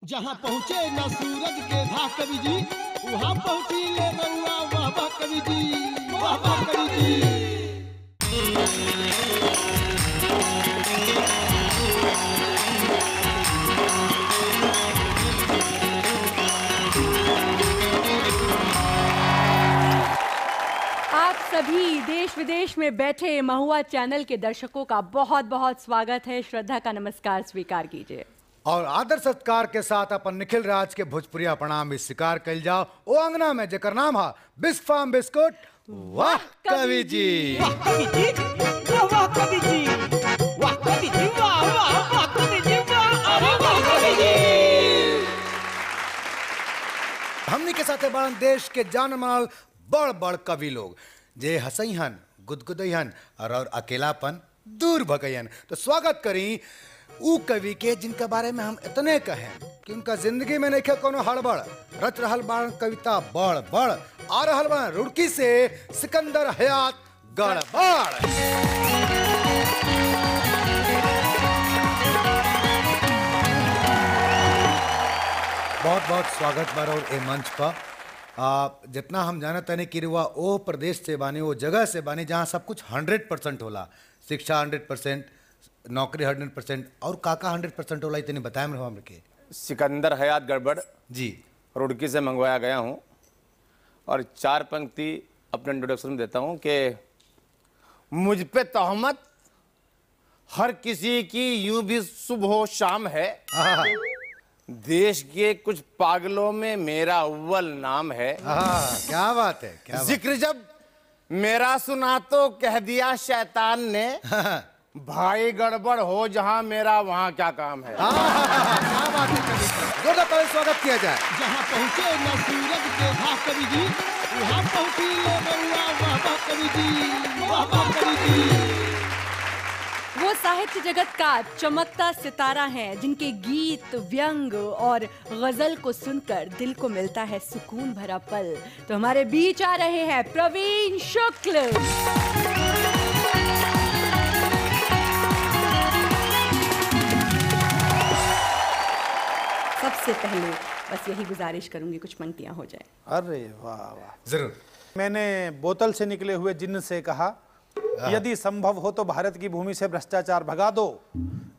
जहाँ पहुँचे न सूरज के धा कवि जी, वहाँ पहुँची ले रउआ वाह वाह कवि जी, वाह वाह कवि जी। आप सभी देश विदेश में बैठे महुआ चैनल के दर्शकों का बहुत बहुत स्वागत है। श्रद्धा का नमस्कार स्वीकार कीजिए और आदर सत्कार के साथ अपन निखिल राज के भोजपुरिया प्रणाम भी स्वीकार कल जाओ। ओ अंगना में जेकर नाम है बिस्क फार्म बिस्कुट। वाह कवि जी, वाह कवि जी, वाह कवि जी, वाह कवि जी, वाह वाह वाह कवि जी, वाह अरे वाह कवि जी। हमनी के साथ बड़न देश के जान माल बड़ बड़ कवि लोग जे हंसईहन गुदगुदईहन और अकेलापन दूर भगईहन। तो स्वागत करी ऊ कवि के जिनके बारे में हम इतने कहें कि उनका जिंदगी में नहीं कोनो हड़बड़, रच रहल बाण कविता बड़ बड़, आ रहल बाण रुड़की से सिकंदर हयात गड़बड़। बहुत बहुत स्वागत बार और ए मंच पर। जितना हम जानत नहीं कि रुआ ओ प्रदेश से बानी, वो जगह से बानी जहाँ सब कुछ 100% होला, शिक्षा 100%, नौकरी 100% और काका 100% होला। इतनी बताया मेरे हमरे के सिकंदर हयात गड़बड़ जी रुड़की से मंगवाया गया हूँ और 4 पंक्ति अपने इंट्रोडक्शन में देता हूँ कि मुझ पे तहमत हर किसी की यूं भी सुबह शाम है, देश के कुछ पागलों में मेरा अव्वल नाम है। क्या बात है, क्या बात। जिक्र जब मेरा सुना तो कह दिया शैतान ने, भाई गड़बड़ हो जहां मेरा वहां क्या काम है। क्या बात है, जोरदार ताली स्वागत किया जाए। जहाँ पहुँचे न सूरज के धा कवि जी, वहाँ पहुँची ले रउआ वाह वाह कवि जी, वाह वाह कवि जी। वो साहित्य जगत का चमकता सितारा हैं जिनके गीत, व्यंग और गजल को सुनकर दिल को मिलता है सुकून भरा पल। तो हमारे बीच आ रहे हैं प्रवीण शुक्ल। सबसे पहले बस यही गुजारिश करूंगी कुछ पंक्तियां हो जाए। अरे वाह वाह, जरूर। मैंने बोतल से निकले हुए जिन्न से कहा यदि संभव हो तो भारत की भूमि से भ्रष्टाचार भगा दो।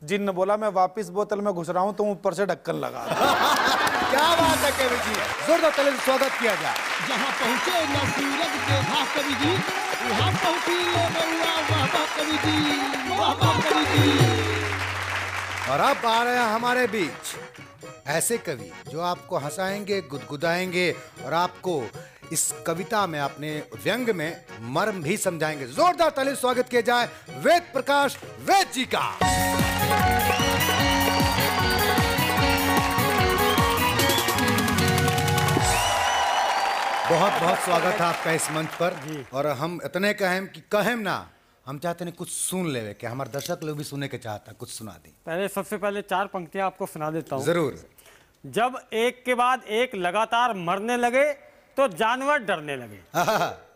जिन्न बोला मैं वापस बोतल में घुस रहा हूं, तुम ऊपर से ढक्कन लगा दो। क्या बात है कवि जी, जोरदार ताली से स्वागत किया जाए। जहाँ पहुँचे न सूरज के धा कवि जी, वहाँ पहुँची ले रउआ वाह वाह कवि जी, वाह वाह कवि जी। और अब आ रहे हैं हमारे बीच ऐसे कवि जो आपको हंसाएंगे, गुदगुदाएंगे और आपको इस कविता में, अपने व्यंग में मर्म भी समझाएंगे। जोरदार ताली से स्वागत किया जाए वेद प्रकाश वेद जी का। बहुत बहुत स्वागत है आपका इस मंच पर। और हम इतने कहें कि कहें ना, हम चाहते हैं कुछ सुन ले कि हमारे दर्शक लोग भी सुने के चाहता, कुछ सुना दी। पहले सबसे पहले 4 पंक्तियां आपको सुना देता हूँ। जरूर। जब एक के बाद एक लगातार मरने लगे तो जानवर डरने लगे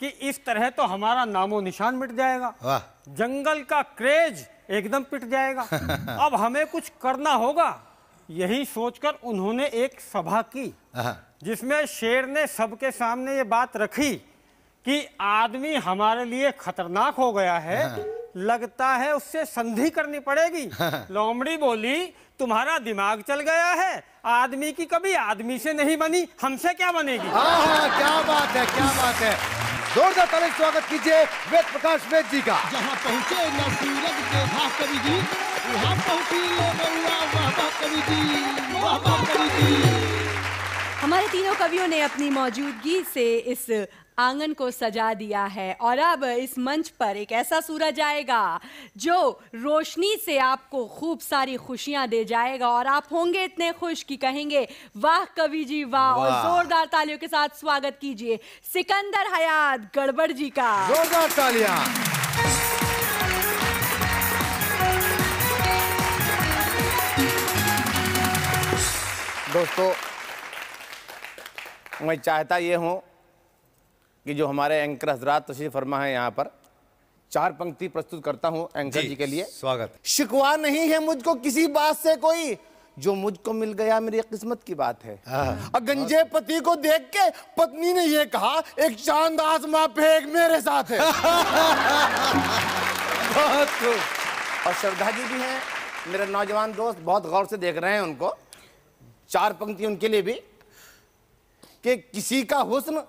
कि इस तरह तो हमारा नामो निशान मिट जाएगा, वाह। जंगल का क्रेज एकदम पिट जाएगा। अब हमें कुछ करना होगा। यही सोचकर उन्होंने एक सभा की जिसमें शेर ने सबके सामने ये बात रखी कि आदमी हमारे लिए खतरनाक हो गया है, लगता है उससे संधि करनी पड़ेगी। लोमड़ी बोली तुम्हारा दिमाग चल गया है, आदमी की कभी आदमी से नहीं बनी, हमसे क्या बनेगी। क्या बात है, क्या बात है। जोरदार ताली स्वागत कीजिए वेद प्रकाश वेद जी का। जहाँ पहुँचे न सूरज के धा कवि जी, वहाँ पहुँची ले रउआ वाह वाह कवि जी, वाह वाह कवि जी। हमारे तीनों कवियों ने अपनी मौजूदगी से इस आंगन को सजा दिया है और अब इस मंच पर एक ऐसा सूरज आएगा जो रोशनी से आपको खूब सारी खुशियां दे जाएगा और आप होंगे इतने खुश कि कहेंगे वाह कवि जी वाह। और जोरदार तालियों के साथ स्वागत कीजिए सिकंदर हयात गड़बड़ जी का। जोरदार तालियां। दोस्तों, मैं चाहता ये हूँ कि जो हमारे एंकर हजरात तशरीफ फरमा है यहाँ पर, 4 पंक्ति प्रस्तुत करता हूँ एंकर जी के लिए। स्वागत। शिकवा नहीं है मुझको किसी बात से कोई, जो मुझको मिल गया मेरी किस्मत की बात है। और गंजे पति को देख के पत्नी ने ये कहा एक चांद आसमां पे एक मेरे साथ है। बहुत खूब। और श्रद्धा जी भी हैं, मेरे नौजवान दोस्त बहुत गौर से देख रहे हैं उनको। 4 पंक्ति उनके लिए भी कि किसी का हुस्न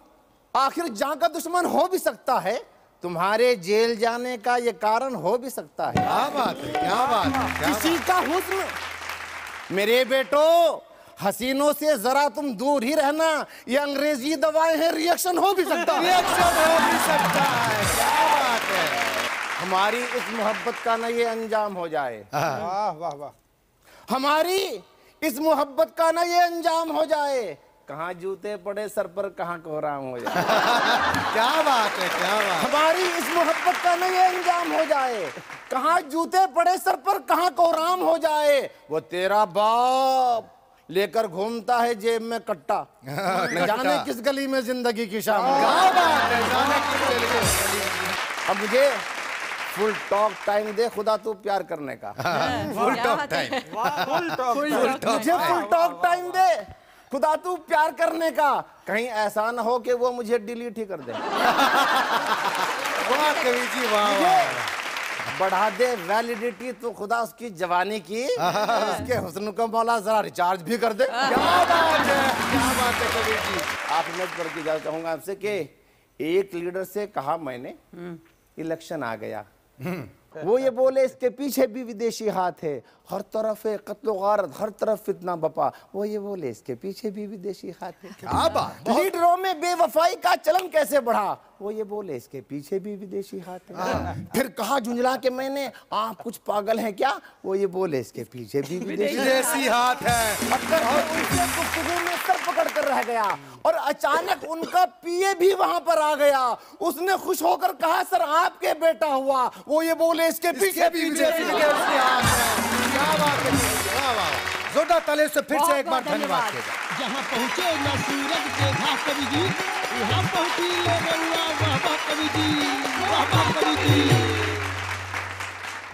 आखिर जान का दुश्मन हो भी सकता है, तुम्हारे जेल जाने का ये कारण हो भी सकता है। क्या बात है, क्या बात है, क्या किसी का हुस्न, मेरे बेटो हसीनों से जरा तुम दूर ही रहना, ये अंग्रेजी दवाएं हैं, रिएक्शन हो भी सकता है। रिएक्शन हो भी सकता है। क्या बात है। हमारी इस मोहब्बत का ना ये अंजाम हो जाए, वाह वाह वाह। हमारी इस मोहब्बत का ना ये अंजाम हो जाए, कहाँ जूते पड़े सर पर कहाँ कोहराम हो जाए। क्या बात है, क्या बात। हमारी इस मोहब्बत का ना ये अंजाम हो जाए, कहाँ जूते पड़े सर पर कहाँ कोहराम हो जाए। वो तेरा बाप लेकर घूमता है जेब में कट्टा, न जाने किस गली में जिंदगी की शाम। क्या बात है, जाने किस गली में। अब मुझे फुल टॉक टाइम दे खुदा तू प्यार करने का। Full talk time. मुझे फुल टॉक टाइम दे खुदा तू प्यार करने का, कहीं ऐसा ना हो कि वो मुझे डिलीट ही कर दे। वाह कवि जी, वाह वाह। बढ़ा दे वैलिडिटी तो खुदा उसकी जवानी की, उसके हुस्न को मौला जरा रिचार्ज भी कर दे। क्या बात है, क्या बात है कवि जी। आप मैं पढ़ के जाना चाहूंगा आपसे कि एक लीडर से कहा मैंने, इलेक्शन आ गया, वो ये बोले इसके पीछे भी विदेशी हाथ है, हर तरफ है कत्लो गारत, हर तरफ फितना बपा, वो ये बोले इसके पीछे भी विदेशी हाथ है। क्या बात। लीडरों में बेवफाई का चलन कैसे बढ़ा, वो ये बोले इसके पीछे भी विदेशी हाथ है। फिर कहा झुंझला के मैंने आप कुछ पागल हैं क्या, वो ये बोले इसके पीछे भी विदेशी हाथ है। अक्सर उनसे गुफ्तगू में सर पकड़ कर रह गया और अचानक उनका पीए भी वहां पर आ गया। उसने खुश होकर कहा सर आपके बेटा हुआ, वो ये बोले इसके पीछे भी विदेशी हाथ है। क्या बात है, वाह वाह। जोरदार ताली से फिर से एक बार धन्यवाद। जहाँ पहुँचे न सूरज देखा कवि जी, वहाँ पहुँची ले बउआ वाह वाह कवि जी, वाह वाह कवि जी।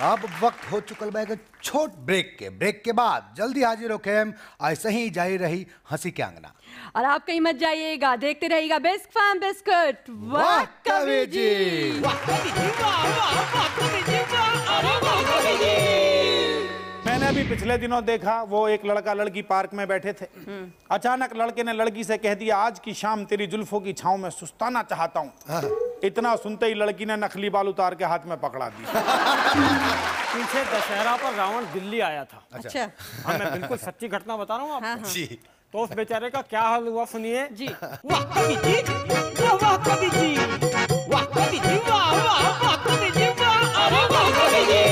अब वक्त हो चुकल बा एक छोट ब्रेक के बाद जल्दी हाजिर होके हम ऐसे ही जारी रही हंसी के अंगना। और आप कहीं मत जाइएगा, देखते रहिएगा बिस्क फार्म बिस्कुट। वाह कवि जी। वाह कवि जी, वाह वाह वाह कवि जी, वाह अरे वाह कवि जी। मैंने अभी पिछले दिनों देखा, वो एक लड़का लड़की पार्क में बैठे थे। अचानक लड़के ने लड़की से कह दिया आज की शाम तेरी जुल्फों की छांव में सुस्ताना चाहता हूँ। इतना सुनते ही लड़की ने नकली बाल उतार के हाथ में पकड़ा दी। पीछे दशहरा पर रावण दिल्ली आया था। अच्छा। हाँ, मैं बिल्कुल सच्ची घटना बता रहा हूँ आपको। जी। तो उस बेचारे का क्या हाल हुआ सुनिए जी। वाह कवि जी, वाह कवि जी, वाह कवि जी, वाह वाह वाह कवि जी, वाह अरे वाह कवि जी।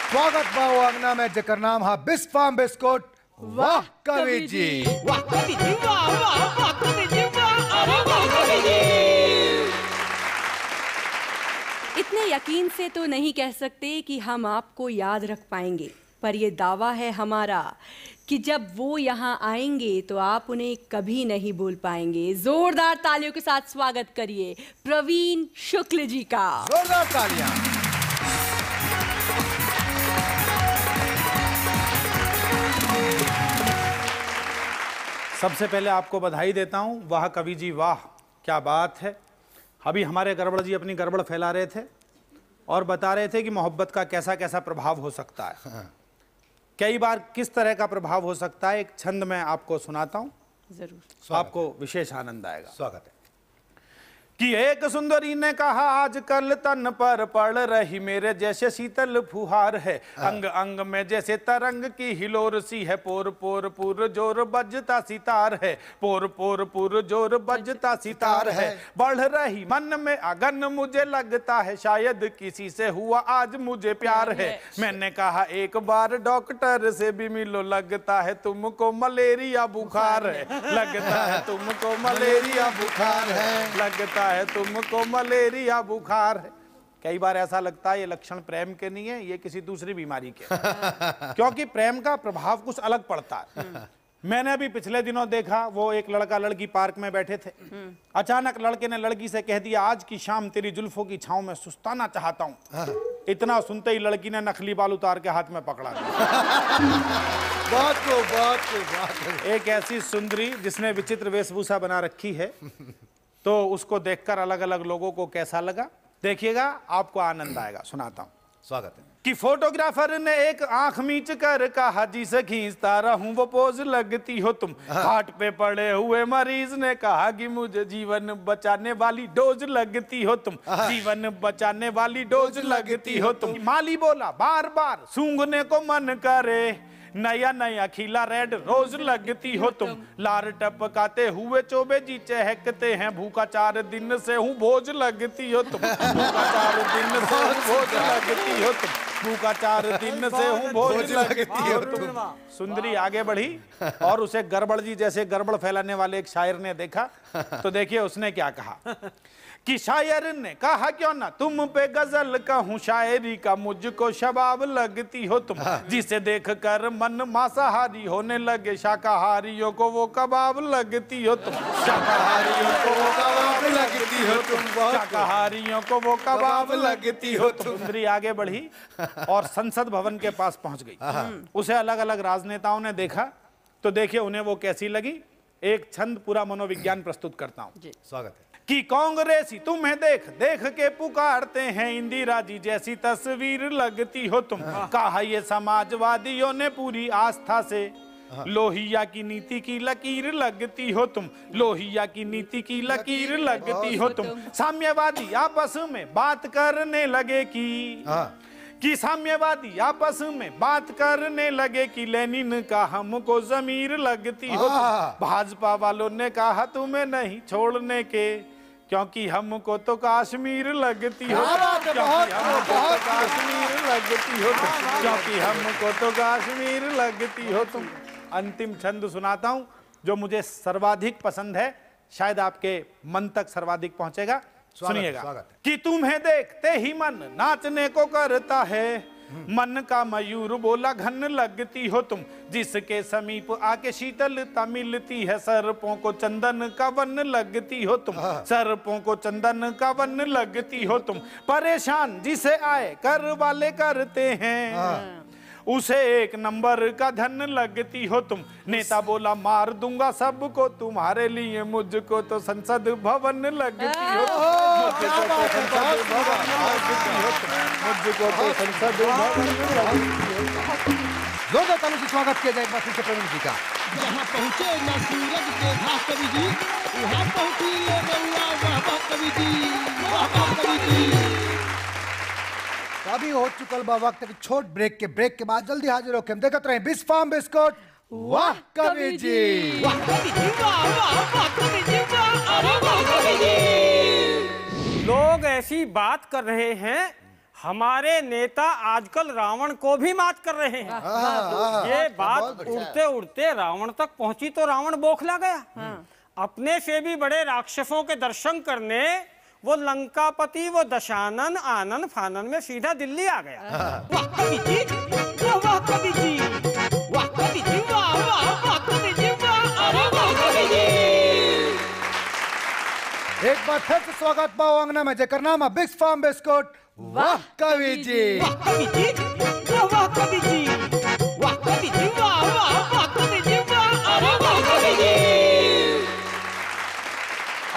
स्वागत बाबू अंगना में जेकर नाम है बिस्क फार्म बिस्कुट। वाह कवि जी। वाह कवि जी, वाह वाह वाह कवि जी, वाह अरे वाह कवि जी। इतने यकीन से तो नहीं कह सकते कि हम आपको याद रख पाएंगे, पर ये दावा है हमारा कि जब वो यहाँ आएंगे तो आप उन्हें कभी नहीं भूल पाएंगे। जोरदार तालियों के साथ स्वागत करिए प्रवीण शुक्ल जी का। जोरदार तालियां। सबसे पहले आपको बधाई देता हूं। वाह कवि जी वाह, क्या बात है। अभी हमारे गड़बड़ जी अपनी गड़बड़ फैला रहे थे और बता रहे थे कि मोहब्बत का कैसा कैसा प्रभाव हो सकता है। कई बार किस तरह का प्रभाव हो सकता है, एक छंद में आपको सुनाता हूं, जरूर। आपको विशेष आनंद आएगा। स्वागत है। कि एक सुंदरी ने कहा आजकल तन पर पड़ रही मेरे जैसे शीतल फुहार है, अंग अंग में जैसे तरंग की हिलोर सी है, पोर पोर पुर जोर बजता सितार है, पोर पोर पुर जोर बजता सितार है, बढ़ रही मन में अगन मुझे लगता है शायद किसी से हुआ आज मुझे प्यार है। मैंने कहा एक बार डॉक्टर से भी मिलो, लगता है तुमको मलेरिया बुखार है, लगता है तुमको मलेरिया बुखार है, लगता है तुमको मलेरिया बुखार है। कई बार ऐसा लगता है ये लक्षण प्रेम के नहीं है, ये किसी दूसरी बीमारी के क्योंकि प्रेम का प्रभाव कुछ अलग पड़ता है। मैंने अभी पिछले दिनों देखा, वो एक लड़का लड़की पार्क में बैठे थे। अचानक लड़के ने लड़की से कह दिया आज की शाम तेरी जुल्फों की छांव में सुस्ताना चाहता हूँ। इतना सुनते ही लड़की ने नकली बाल उतार के हाथ में पकड़ा दिया। बात एक ऐसी सुंदरी जिसने विचित्र वेशभूषा बना रखी है, तो उसको देखकर अलग अलग लोगों को कैसा लगा देखिएगा, आपको आनंद आएगा। सुनाता हूं। स्वागत है। कि फोटोग्राफर ने एक आंख मीच कर कहा, जिसे खींचता रहूं वो पोज लगती हो तुम। खाट पे पड़े हुए मरीज ने कहा कि मुझे जीवन बचाने वाली डोज लगती हो तुम। जीवन बचाने वाली डोज लगती हो तुम। माली बोला बार बार सूंघने को मन करे, नया नया खिला रेड रोज लगती हो तुम। लार टपकाते हुए चोबे जी चहकते हैं, भूखा 4 दिन से हूँ भोज लगती हो तुम। भूखा 4 दिन से हूँ भोज लगती हो तुम। भूखा 4 दिन से हूँ भोज लगती हो तुम। सुंदरी आगे बढ़ी और उसे गड़बड़ जी जैसे गड़बड़ फैलाने वाले एक शायर ने देखा, तो देखिए उसने क्या कहा कि शायर ने कहा, क्यों ना तुम पे गजल कहूँ शायरी का, मुझको शबाब लगती हो तुम। जिसे देख कर मन मांसाहारी होने लगे, शाकाहारियों को वो कबाब लगती हो तुम। शाकाहारियों को वो कबाब लगती हो तुम। शाकाहारियों को वो कबाब लगती हो तुम। सुंदरी आगे बढ़ी और संसद भवन के पास पहुंच गई। उसे अलग अलग राजनेताओं ने देखा, तो देखिए उन्हें वो कैसी लगी। एक छंद पूरा मनोविज्ञान प्रस्तुत करता हूं। स्वागत है। कि कांग्रेसी तुम्हें देख देख के पुकारते हैं, इंदिरा जी जैसी तस्वीर लगती हो तुम। कहा ये समाजवादियों ने पूरी आस्था से, लोहिया की नीति की लकीर लगती हो तुम। लोहिया की नीति की लकीर लगती हो तुम। साम्यवादी आपस में बात करने लगे कि साम्यवादी आपस में बात करने लगे कि लेनिन का हमको जमीर लगती हो तुम। भाजपा वालों ने कहा तुम्हें नहीं छोड़ने के, क्योंकि हमको तो कश्मीर लगती हो। क्योंकि हमको तो कश्मीर लगती हो तुम। क्योंकि हमको तो कश्मीर लगती हो तुम। अंतिम छंद सुनाता हूं जो मुझे सर्वाधिक पसंद है, शायद आपके मन तक सर्वाधिक पहुंचेगा। सुनिएगा। कि तुम्हें देखते ही मन नाचने को करता है, मन का मयूर बोला घन लगती हो तुम। जिसके समीप आके शीतलता मिलती है, सर्पों को चंदन का वन लगती हो तुम। सर्पों को चंदन का वन लगती हो तुम। परेशान जिसे आए कर वाले करते हैं, उसे 1 नंबर का धन लगती हो तुम। नेता बोला मार दूंगा सबको तुम्हारे लिए, मुझको तो संसद भवन लगती हो। मुझको तो संसद भवन लगती हो तुम। मुझको तो संसद भवन लगती हो। जोरदार तालियों से स्वागत किया जाए एक बार फिर से प्रवीण जी का। जहाँ पहुँचे न सूरज के घाट कवि जी, वहाँ पहुँची ले गौआ वाह कवि जी, वाह कवि जी। तो अभी हो चुकल बा वक्त कि छोट ब्रेक के बाद जल्दी हाजिर होके हम देखते रहे बिस फार्म बिस्कुट वाह कवि जी। वाह कवि जी, वाह वाह कवि जी, वाह अरे वाह कवि जी। लोग ऐसी बात कर रहे हैं, हमारे नेता आजकल रावण को भी मात कर रहे हैं। ये बात उड़ते उड़ते रावण तक पहुंची तो रावण बौखला गया। अपने से भी बड़े राक्षसों के दर्शन करने वो लंकापति, वो दशानन आनन फानन में सीधा दिल्ली आ गया। वाह कवि जी, वाह कवि जी, वाह कवि जी, वाह वाह कवि जी, वाह अरे वाह कवि जी। एक बार फिर से स्वागत पाओ अंगना में जेकर नाम है बिग फार्म बिस्कुट वाह कवि जी। वाह कवि जी, वाह कवि जी, वाह कवि जी, वाह वाह कवि जी, वाह अरे वाह कवि जी।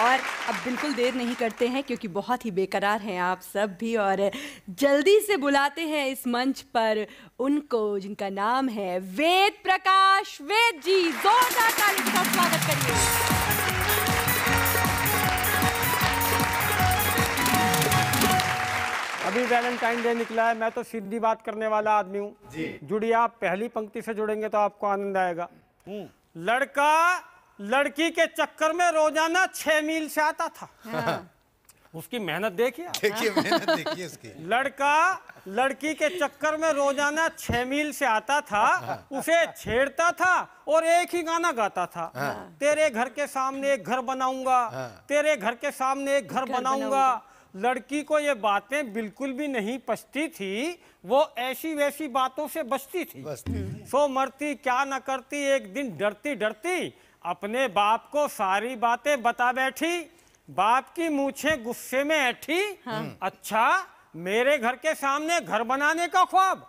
और अब बिल्कुल देर नहीं करते हैं क्योंकि बहुत ही बेकरार हैं आप सब भी, और जल्दी से बुलाते हैं इस मंच पर उनको जिनका नाम है वेद प्रकाश वेद जी। जोरदार ताली के साथ स्वागत करिए। अभी वैलेंटाइन डे निकला है, मैं तो सीधी बात करने वाला आदमी हूँ। जुड़िए, आप पहली पंक्ति से जुड़ेंगे तो आपको आनंद आएगा। लड़का लड़की के चक्कर में रोजाना 6 मील से आता था। उसकी मेहनत देखिए, मेहनत देखिए उसकी। लड़का लड़की के चक्कर में रोजाना 6 मील से आता था, उसे छेड़ता था और एक ही गाना गाता था। तेरे घर के सामने एक घर बनाऊंगा, तेरे घर के सामने एक घर बनाऊंगा। लड़की को ये बातें बिल्कुल भी नहीं पछती थी, वो ऐसी वैसी बातों से बचती थी। सो मरती क्या न करती, एक दिन डरती डरती अपने बाप को सारी बातें बता बैठी। बाप की मूछें गुस्से में ऐठी। अच्छा मेरे घर के सामने घर बनाने का ख्वाब,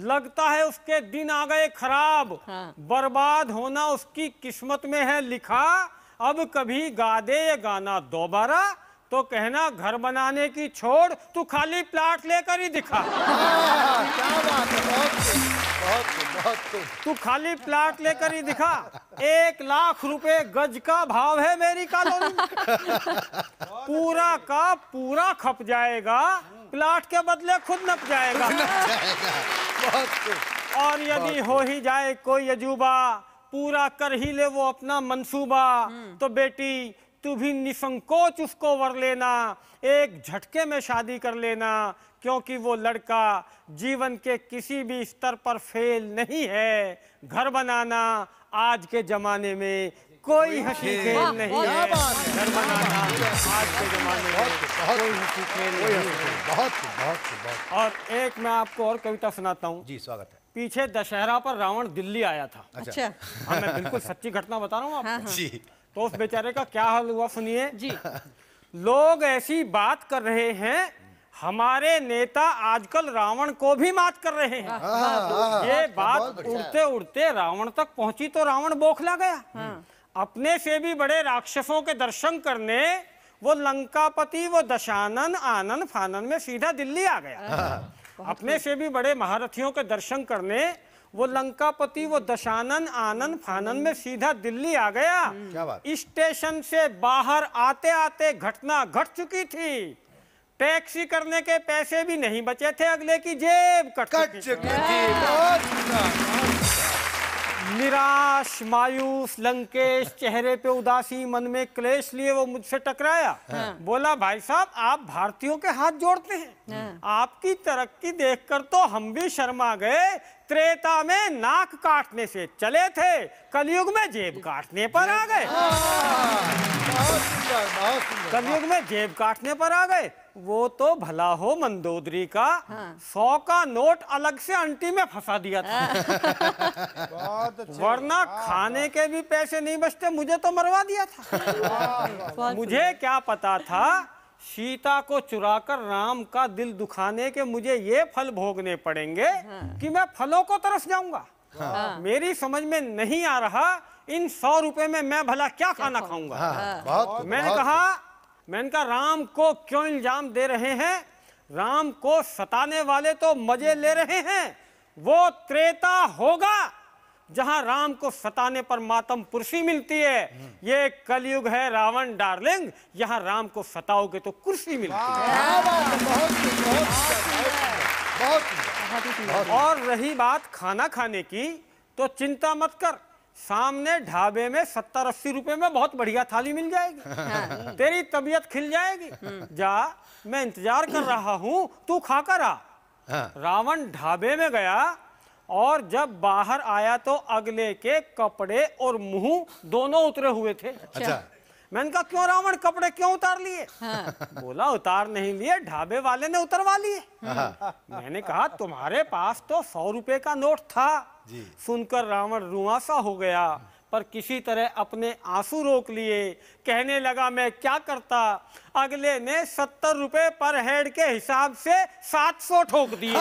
लगता है उसके दिन आ गए खराब। हाँ। बर्बाद होना उसकी किस्मत में है लिखा, अब कभी गा दे ये गाना दोबारा तो कहना घर बनाने की छोड़, तू खाली प्लाट लेकर ही दिखा। क्या बात है, बहुत तू खाली प्लाट लेकर ही दिखा। 1 लाख रुपए गज का भाव है मेरी कॉलोनी में। पूरा का पूरा खप जाएगा, प्लाट के बदले खुद नप जाएगा। और यदि हो ही जाए कोई अजूबा, पूरा कर ही ले वो अपना मंसूबा, तो बेटी तू भी निसंकोच उसको वर लेना, एक झटके में शादी कर लेना, क्योंकि वो लड़का जीवन के किसी भी स्तर पर फेल नहीं है। घर बनाना आज के जमाने में कोई हंसी खेल नहीं है। घर बनाना आज के जमाने में कोई हंसी खेल नहीं है। बहुत। और एक मैं आपको और कविता सुनाता हूँ जी, स्वागत है पीछे दशहरा पर रावण दिल्ली आया था। अच्छा। हाँ, मैं बिल्कुल सच्ची घटना बता रहा हूँ आपको। जी। तो उस बेचारे का क्या हाल हुआ सुनिए जी। लोग ऐसी बात कर रहे हैं, हमारे नेता आजकल रावण को भी मात कर रहे हैं। ये बात उड़ते उड़ते रावण तक पहुंची तो रावण बौखला गया। अपने से भी बड़े राक्षसों के दर्शन करने वो लंकापति, वो दशानन आनन फानन में सीधा दिल्ली आ गया। अपने से भी बड़े महारथियों के दर्शन करने वो लंकापति, वो दशानन आनन फानन में सीधा दिल्ली आ गया। क्या बात? स्टेशन से बाहर आते आते घटना घट चुकी थी। टैक्सी करने के पैसे भी नहीं बचे थे, अगले की जेब कट चुकी थी। निराश मायूस लंकेश, चेहरे पे उदासी, मन में क्लेश लिए वो मुझसे टकराया। बोला भाई साहब, आप भारतीयों के हाथ जोड़ते हैं, आपकी तरक्की देखकर तो हम भी शर्मा गए। त्रेता में नाक काटने से चले थे, कलयुग में जेब काटने पर आ गए। कलयुग में जेब काटने पर आ गए। वो तो भला हो मंदोदरी का, 100 का नोट अलग से अंटी में फंसा दिया था। वरना खाने के भी पैसे नहीं बचते, मुझे तो मरवा दिया था। मुझे क्या पता था सीता को चुराकर राम का दिल दुखाने के मुझे ये फल भोगने पड़ेंगे कि मैं फलों को तरस जाऊंगा। मेरी समझ में नहीं आ रहा इन 100 रुपए में मैं भला क्या खाना खाऊंगा। मैंने कहा राम को क्यों इल्जाम दे रहे हैं, राम को सताने वाले तो मजे ले रहे हैं। वो त्रेता होगा जहां राम को सताने पर मातम पुरसी मिलती है। ये कलयुग है रावण डार्लिंग, यहाँ राम को सताओगे तो कुर्सी मिलती है। और रही बात खाना खाने की, तो चिंता मत कर, सामने ढाबे में 70-80 रुपए में बहुत बढ़िया थाली मिल जाएगी। तेरी तबीयत खिल जाएगी। जा, मैं इंतजार कर रहा हूँ, तू खाकर आ। रावण ढाबे में गया और जब बाहर आया तो अगले के कपड़े और मुंह दोनों उतरे हुए थे। अच्छा। मैंने कहा क्यों रावण, कपड़े क्यों उतार लिए? बोला उतार नहीं लिए, ढाबे वाले ने उतरवा लिए। मैंने कहा तुम्हारे पास तो 100 रुपए का नोट था। सुनकर रावण रुआंसा हो गया, पर किसी तरह अपने आंसू रोक लिए। कहने लगा मैं क्या करता। अगले ने 70 रुपए पर हेड के हिसाब से 700 ठोक दिए।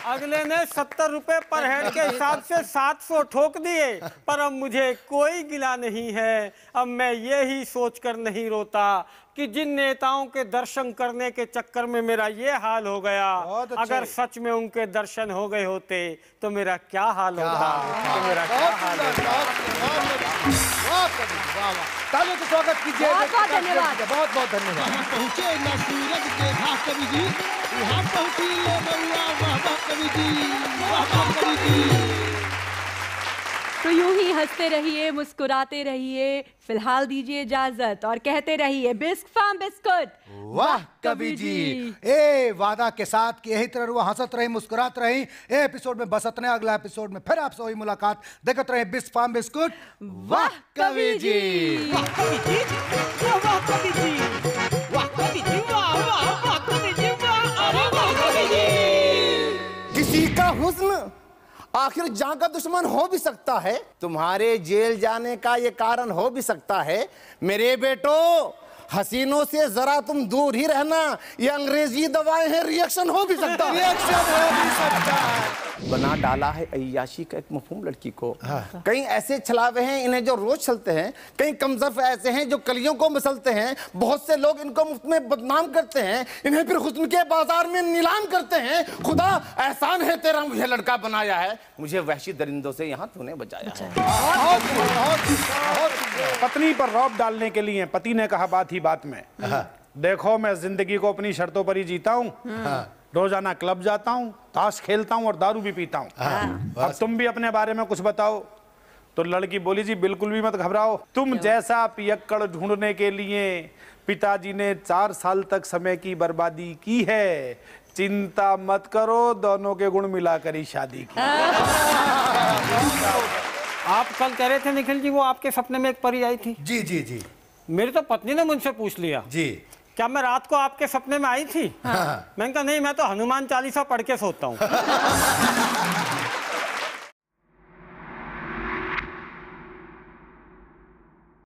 अगले ने 70 रुपए पर हेड के हिसाब से 700 ठोक दिए। पर अब मुझे कोई गिला नहीं है, अब मैं ये ही सोचकर नहीं रोता कि जिन नेताओं के दर्शन करने के चक्कर में मेरा ये हाल हो गया, अगर सच में उनके दर्शन हो गए होते तो मेरा क्या हाल होता। तो मेरा क्या हाल होता। तालियों से स्वागत कीजिए। बहुत धन्यवाद। बहुत धन्यवाद। पहुंचे न सूरज के घाट कवि जी, यहाँ पहुंची ले बउआ, वाह वाह कवि जी, वाह वाह कवि जी। तो यूं ही हंसते रहिए, मुस्कुराते रहिए। फिलहाल दीजिए इजाजत और कहते रहिए बिस्क फार्म बिस्कुट। वाह कवि जी। ए वादा के साथ कि यही तरह वो हंसत रही, मुस्कुरात रही। ए एपिसोड में बस इतने, अगला एपिसोड में फिर आपसे वही मुलाकात। देखते रहे बिस्क फार्म बिस्कुट। वाह कवि जी। वाह कवि जी, वाह कवि जी, वाह कवि जी, वाह वाह वाह कवि जी, वाह, अरे वाह कवि जी। किसी का हुस्न आखिर जान का दुश्मन हो भी सकता है, तुम्हारे जेल जाने का ये कारण हो भी सकता है। मेरे बेटो, हसीनों से जरा तुम दूर ही रहना, ये अंग्रेजी दवाएं हैं, रिएक्शन हो भी सकता है। बना डाला है अय्याशी का एक मफहूम लड़की को। कई ऐसे छलावे हैं इन्हें जो रोज चलते हैं, कई कमजर्फ ऐसे हैं जो कलियों को मसलते हैं, बहुत से लोग इनको मुफ्त में बदनाम करते हैं, इन्हें फिर हुस्न के बाजार में नीलाम करते हैं। खुदा एहसान है तेरा मुझे लड़का बनाया है, मुझे वहशी दरिंदों से यहाँ तूने बचाया है। पत्नी पर रौब डालने के लिए पति ने कहा बात ही बात में, देखो मैं जिंदगी को अपनी शर्तों पर ही जीता हूँ, रोजाना क्लब जाता हूँ, ताश खेलता हूँ और दारू भी पीता हूँ। अब तुम भी अपने बारे में कुछ बताओ। तो लड़की बोली, जी बिल्कुल भी मत घबराओ, तुम जैसा पियक्कड़ ढूंढने के लिए पिताजी ने 4 साल तक समय की बर्बादी की है, चिंता मत करो, दोनों के गुण मिलाकर ही शादी की। आप कल कह रहे थे निखिल जी वो आपके सपने में एक परी आई थी। जी जी जी मेरी तो पत्नी ने मुझसे पूछ लिया जी। क्या मैं रात को आपके सपने में आई थी? मैंने कहा नहीं, मैं तो हनुमान चालीसा पढ़ के सोता हूँ।